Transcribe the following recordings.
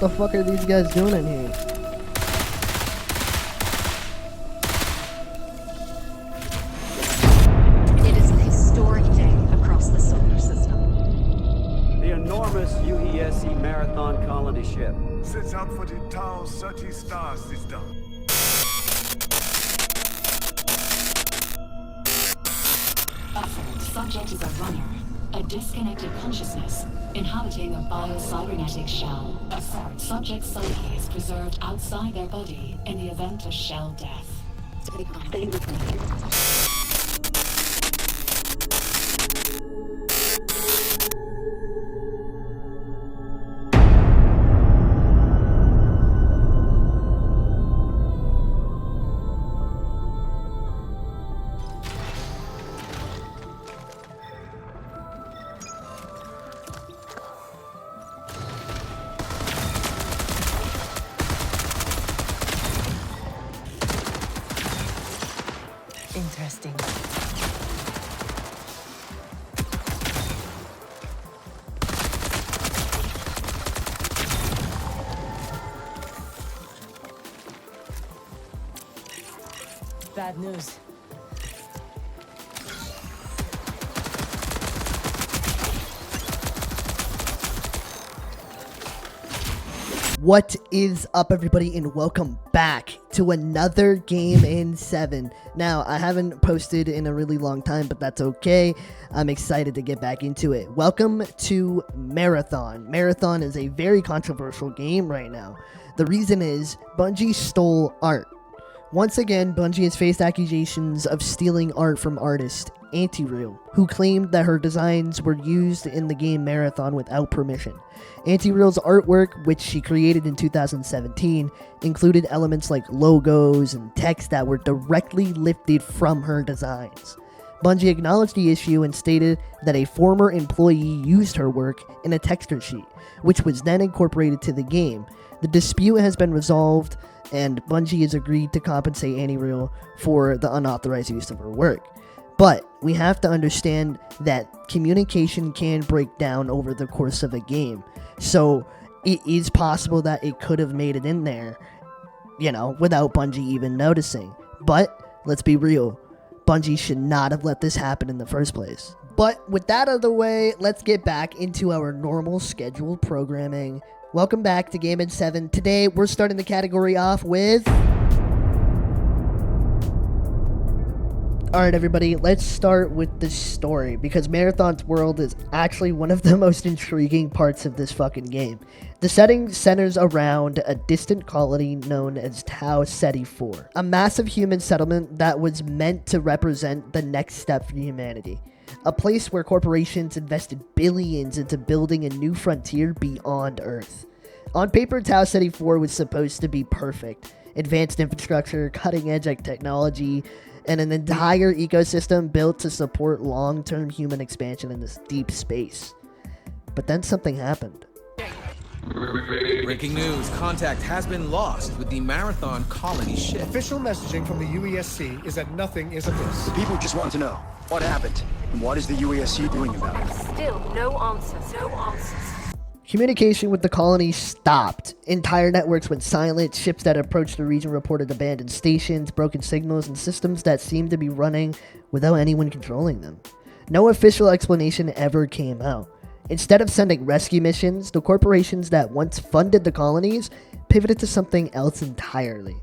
the fuck are these guys doing in here? It is a historic day across the solar system. The enormous UESC Marathon colony ship sets out for the Tau Ceti star system. Subject is a runner, a disconnected consciousness, inhabiting a biocybernetic shell. Subject's psyche is preserved outside their body in the event of shell death. Interesting. Bad news. What is up, everybody, and welcome back to another game in 7. Now, I haven't posted in a really long time, but that's okay. I'm excited to get back into it. Welcome to Marathon. Marathon is a very controversial game right now. The reason is Bungie stole art. Once again, Bungie has faced accusations of stealing art from artist Anti-Real, who claimed that her designs were used in the game Marathon without permission. Anti-Real's artwork, which she created in 2017, included elements like logos and text that were directly lifted from her designs. Bungie acknowledged the issue and stated that a former employee used her work in a texture sheet, which was then incorporated to the game. The dispute has been resolved, and Bungie has agreed to compensate Anti-Real for the unauthorized use of her work. But we have to understand that communication can break down over the course of a game. So it is possible that it could have made it in there, without Bungie even noticing. But let's be real, Bungie should not have let this happen in the first place. But with that out of the way, let's get back into our normal scheduled programming. Welcome back to Game in 7. Today, we're starting the category off with... Alright, everybody, let's start with the story, because Marathon's world is actually one of the most intriguing parts of this fucking game. The setting centers around a distant colony known as Tau Ceti 4, a massive human settlement that was meant to represent the next step for humanity. A place where corporations invested billions into building a new frontier beyond Earth. On paper, Tau Ceti 4 was supposed to be perfect. Advanced infrastructure, cutting-edge technology, and an entire ecosystem built to support long-term human expansion in this deep space. But then something happened. Breaking news, contact has been lost with the Marathon colony ship. Official messaging from the UESC is that nothing is amiss. People just want to know what happened and what is the UESC doing about it. Still no answers, no answers. Communication with the colony stopped. Entire networks went silent. Ships that approached the region reported abandoned stations, broken signals, and systems that seemed to be running without anyone controlling them. No official explanation ever came out. Instead of sending rescue missions, the corporations that once funded the colonies pivoted to something else entirely.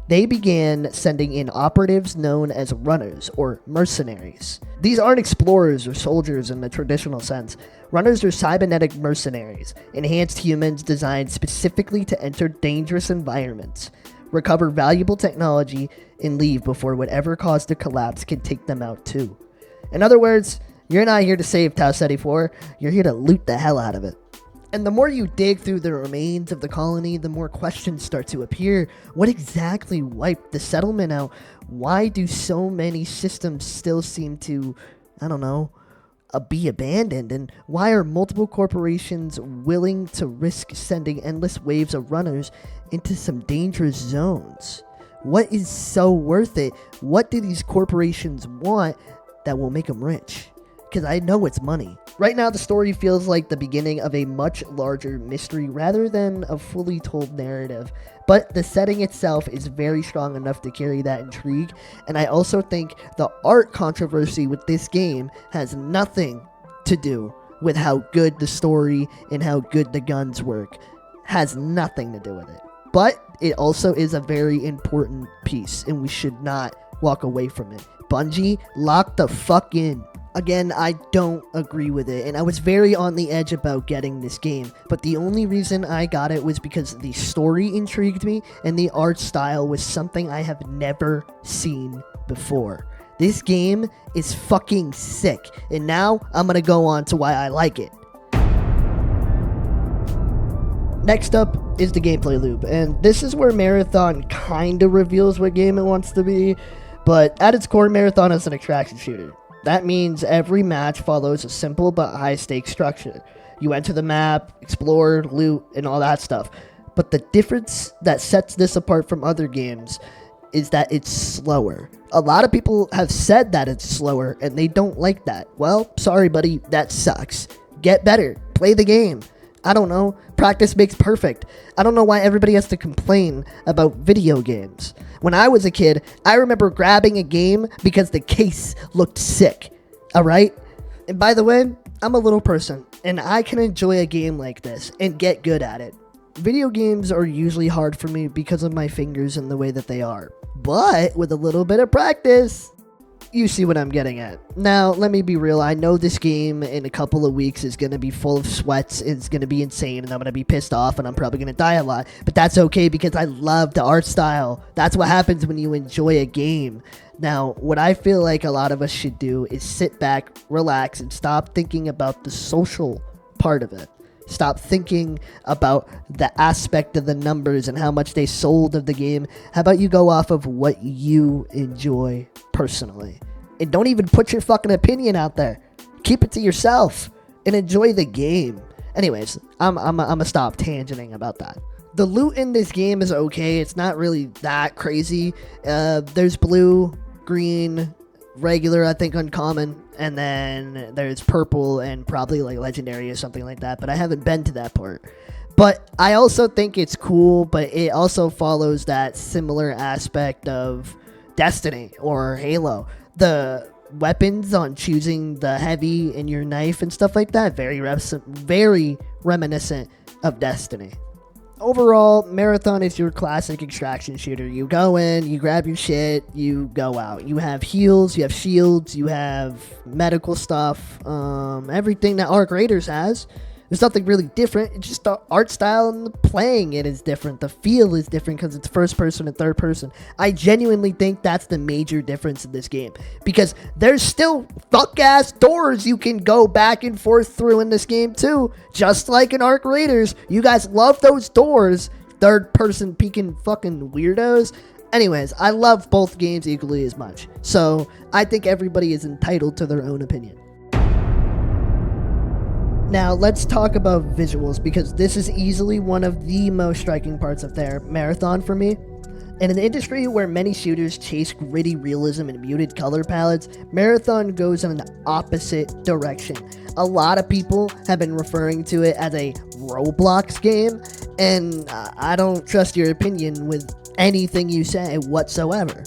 They began sending in operatives known as runners, or mercenaries. These aren't explorers or soldiers in the traditional sense. Runners are cybernetic mercenaries, enhanced humans designed specifically to enter dangerous environments, recover valuable technology, and leave before whatever caused the collapse can take them out too. In other words, you're not here to save Tau Ceti 4, you're here to loot the hell out of it. And the more you dig through the remains of the colony, the more questions start to appear. What exactly wiped the settlement out? Why do so many systems still seem to, be abandoned? And why are multiple corporations willing to risk sending endless waves of runners into some dangerous zones? What is so worth it? What do these corporations want that will make them rich? Because I know it's money. Right now, the story feels like the beginning of a much larger mystery rather than a fully told narrative, but the setting itself is very strong enough to carry that intrigue, and I also think the art controversy with this game has nothing to do with how good the story and how good the guns work. Has nothing to do with it. But it also is a very important piece, and we should not walk away from it. Bungie, lock the fuck in. Again, I don't agree with it, and I was very on the edge about getting this game, but the only reason I got it was because the story intrigued me, and the art style was something I have never seen before. This game is fucking sick, and now I'm gonna go on to why I like it. Next up is the gameplay loop, and this is where Marathon kinda reveals what game it wants to be, but at its core, Marathon is an extraction shooter. That means every match follows a simple but high-stakes structure. You enter the map, explore, loot, and all that stuff. But the difference that sets this apart from other games is that it's slower. A lot of people have said that it's slower, and they don't like that. Well, sorry buddy, that sucks. Get better. Play the game. I don't know. Practice makes perfect. I don't know why everybody has to complain about video games. When I was a kid, I remember grabbing a game because the case looked sick. Alright? And by the way, I'm a little person, and I can enjoy a game like this and get good at it. Video games are usually hard for me because of my fingers and the way that they are. But with a little bit of practice, you see what I'm getting at. Now, let me be real. I know this game in a couple of weeks is going to be full of sweats. It's going to be insane, and I'm going to be pissed off, and I'm probably going to die a lot. But that's okay because I love the art style. That's what happens when you enjoy a game. Now, what I feel like a lot of us should do is sit back, relax, and stop thinking about the social part of it. Stop thinking about the aspect of the numbers and how much they sold of the game. How about you go off of what you enjoy personally? And don't even put your fucking opinion out there. Keep it to yourself and enjoy the game. Anyways, I'm gonna stop tangenting about that. The loot in this game is okay. It's not really that crazy. There's blue, green, regular, I think uncommon, and then there's purple and probably like legendary or something like that, but I haven't been to that part. But I also think it's cool, but it also follows that similar aspect of Destiny or Halo. The weapons on choosing the heavy and your knife and stuff like that, very reminiscent of Destiny. Overall, Marathon is your classic extraction shooter. You go in, you grab your shit, you go out. You have heals, you have shields, you have medical stuff, everything that Arc Raiders has. There's nothing really different. It's just the art style and the playing it is different. The feel is different because it's first person and third person. I genuinely think that's the major difference in this game. Because there's still fuck-ass doors you can go back and forth through in this game too. Just like in Arc Raiders. You guys love those doors. Third person peeking fucking weirdos. Anyways, I love both games equally as much. So I think everybody is entitled to their own opinion. Now, let's talk about visuals, because this is easily one of the most striking parts of their Marathon for me. In an industry where many shooters chase gritty realism and muted color palettes, Marathon goes in an opposite direction. A lot of people have been referring to it as a Roblox game, and I don't trust your opinion with anything you say whatsoever.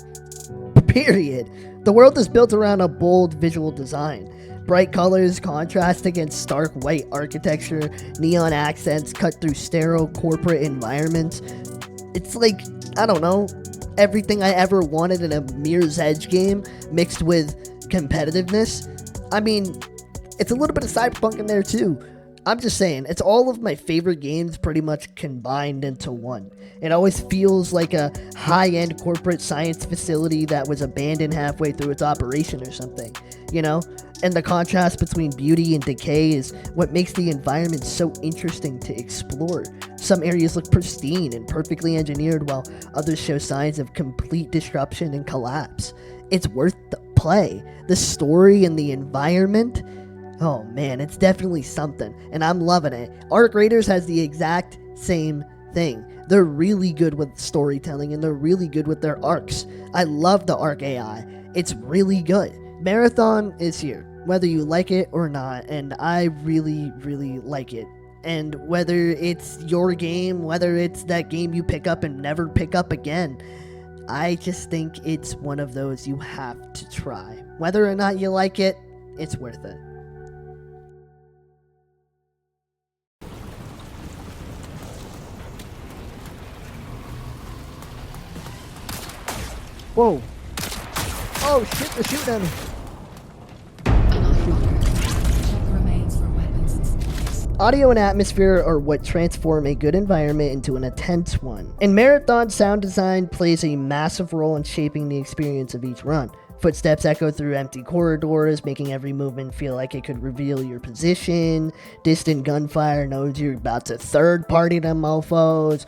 Period. The world is built around a bold visual design. Bright colors contrast against stark white architecture, neon accents cut through sterile corporate environments. It's like, I don't know, everything I ever wanted in a Mirror's Edge game mixed with competitiveness. I mean, it's a little bit of Cyberpunk in there too. I'm just saying, it's all of my favorite games pretty much combined into one. It always feels like a high-end corporate science facility that was abandoned halfway through its operation or something, you know? And the contrast between beauty and decay is what makes the environment so interesting to explore. Some areas look pristine and perfectly engineered, while others show signs of complete disruption and collapse. It's worth the play. The story and the environment, oh man, it's definitely something, and I'm loving it. Arc Raiders has the exact same thing. They're really good with storytelling, and they're really good with their arcs. I love the arc AI. It's really good. Marathon is here. whether you like it or not, and I really, really like it. And whether it's your game, whether it's that game you pick up and never pick up again, I just think it's one of those you have to try. Whether or not you like it, it's worth it. Whoa. Oh shit, they're shooting at me. Check the remains for weapons and supplies. Audio and atmosphere are what transform a good environment into an intense one. And Marathon sound design plays a massive role in shaping the experience of each run. Footsteps echo through empty corridors, making every movement feel like it could reveal your position. Distant gunfire knows you're about to third-party them mofos.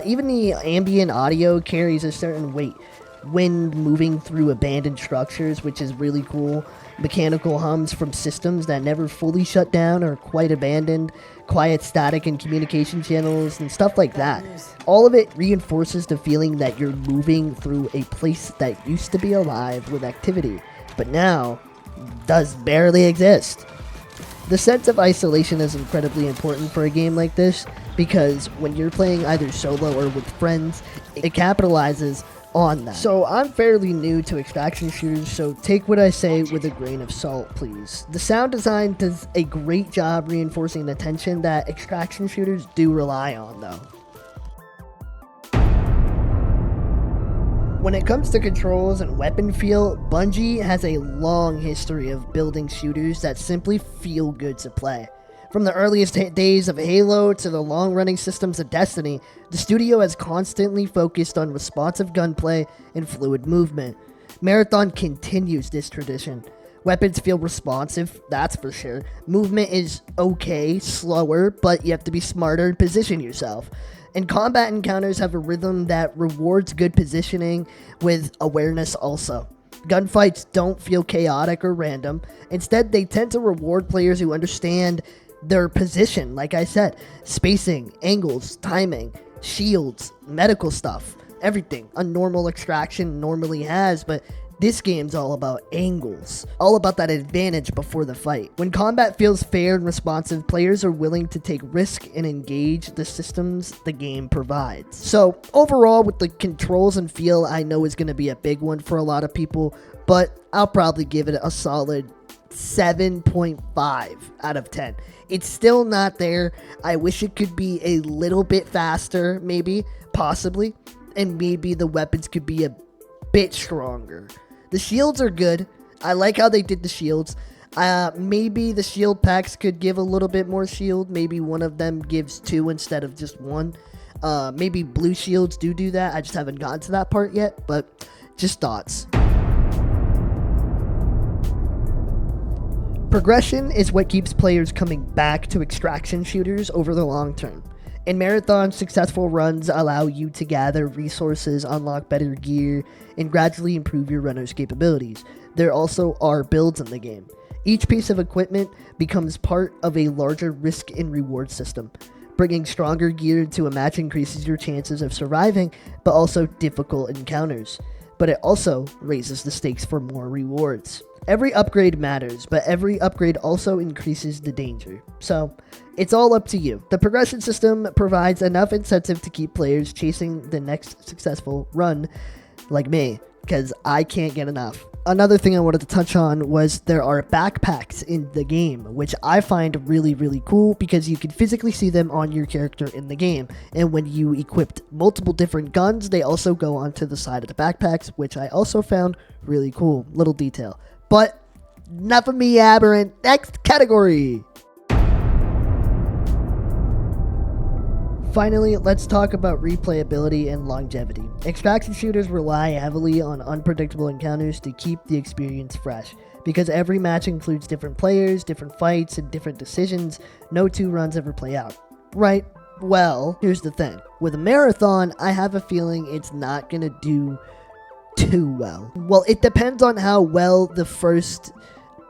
Even the ambient audio carries a certain weight when moving through abandoned structures, which is really cool. Mechanical hums from systems that never fully shut down or quite abandoned, quiet static in communication channels, and stuff like that. All of it reinforces the feeling that you're moving through a place that used to be alive with activity, but now does barely exist. The sense of isolation is incredibly important for a game like this, because when you're playing either solo or with friends, it capitalizes on that. So I'm fairly new to extraction shooters, so take what I say with a grain of salt, please. The sound design does a great job reinforcing the tension that extraction shooters do rely on, though. When it comes to controls and weapon feel, Bungie has a long history of building shooters that simply feel good to play. From the earliest days of Halo to the long-running systems of Destiny, the studio has constantly focused on responsive gunplay and fluid movement. Marathon continues this tradition. Weapons feel responsive, that's for sure. Movement is okay, slower, but you have to be smarter and position yourself. And combat encounters have a rhythm that rewards good positioning with awareness also. Gunfights don't feel chaotic or random. Instead, they tend to reward players who understand their position, like I said, spacing, angles, timing, shields, medical stuff, everything a normal extraction normally has, but this game's all about angles, all about that advantage before the fight. When combat feels fair and responsive, players are willing to take risk and engage the systems the game provides. So overall, with the controls and feel, I know is going to be a big one for a lot of people, but I'll probably give it a solid 7.5 out of 10. It's still not there. I wish it could be a little bit faster, maybe, possibly, and maybe the weapons could be a bit stronger. The shields are good. I like how they did the shields. Maybe the shield packs could give a little bit more shield. Maybe one of them gives 2 instead of just 1. Maybe blue shields do that. I just haven't gotten to that part yet, but just thoughts. Progression is what keeps players coming back to extraction shooters over the long term. In Marathon, successful runs allow you to gather resources, unlock better gear, and gradually improve your runner's capabilities. There also are builds in the game. Each piece of equipment becomes part of a larger risk and reward system. Bringing stronger gear to a match increases your chances of surviving, but also difficult encounters. But it also raises the stakes for more rewards. Every upgrade matters, but every upgrade also increases the danger. So, it's all up to you. The progression system provides enough incentive to keep players chasing the next successful run, like me, because I can't get enough. Another thing I wanted to touch on was there are backpacks in the game, which I find really, really cool because you can physically see them on your character in the game. And when you equipped multiple different guns, they also go onto the side of the backpacks, which I also found really cool. Little detail. But enough of me, Aberrant. Next category. Finally, let's talk about replayability and longevity. Extraction shooters rely heavily on unpredictable encounters to keep the experience fresh. Because every match includes different players, different fights, and different decisions, no 2 runs ever play out. Right? Well, here's the thing. With a Marathon, I have a feeling it's not gonna do too well. Well, it depends on how well the first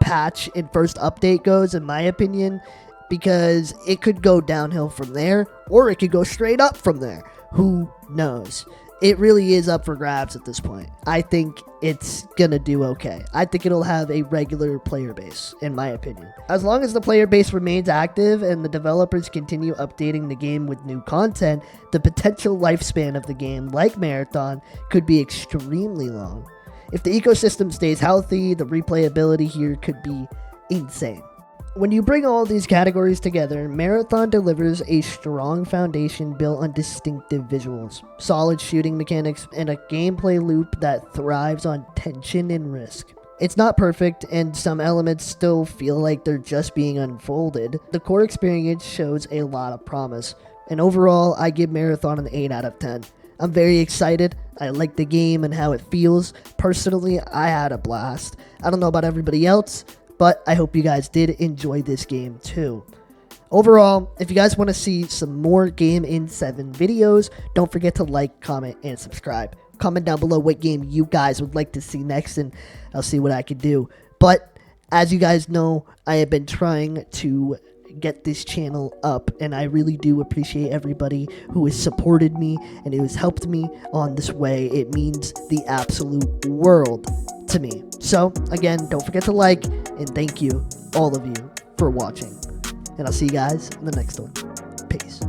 patch and first update goes, in my opinion, because it could go downhill from there, or it could go straight up from there. Who knows? it really is up for grabs at this point. I think it's gonna do okay. I think it'll have a regular player base, in my opinion. As long as the player base remains active and the developers continue updating the game with new content, the potential lifespan of the game, like Marathon, could be extremely long. If the ecosystem stays healthy, the replayability here could be insane. When you bring all these categories together, Marathon delivers a strong foundation built on distinctive visuals, solid shooting mechanics, and a gameplay loop that thrives on tension and risk. It's not perfect, and some elements still feel like they're just being unfolded. The core experience shows a lot of promise, and overall, I give Marathon an 8 out of 10. I'm very excited. I like the game and how it feels. Personally, I had a blast. I don't know about everybody else, but I hope you guys did enjoy this game too. Overall, if you guys want to see some more Game in 7 videos, don't forget to like, comment, and subscribe. Comment down below what game you guys would like to see next, and I'll see what I can do. But as you guys know, I have been trying to get this channel up, and I really do appreciate everybody who has supported me and who has helped me on this way. It means the absolute world to me. So again, don't forget to like, and thank you, all of you, for watching. And I'll see you guys in the next one. Peace.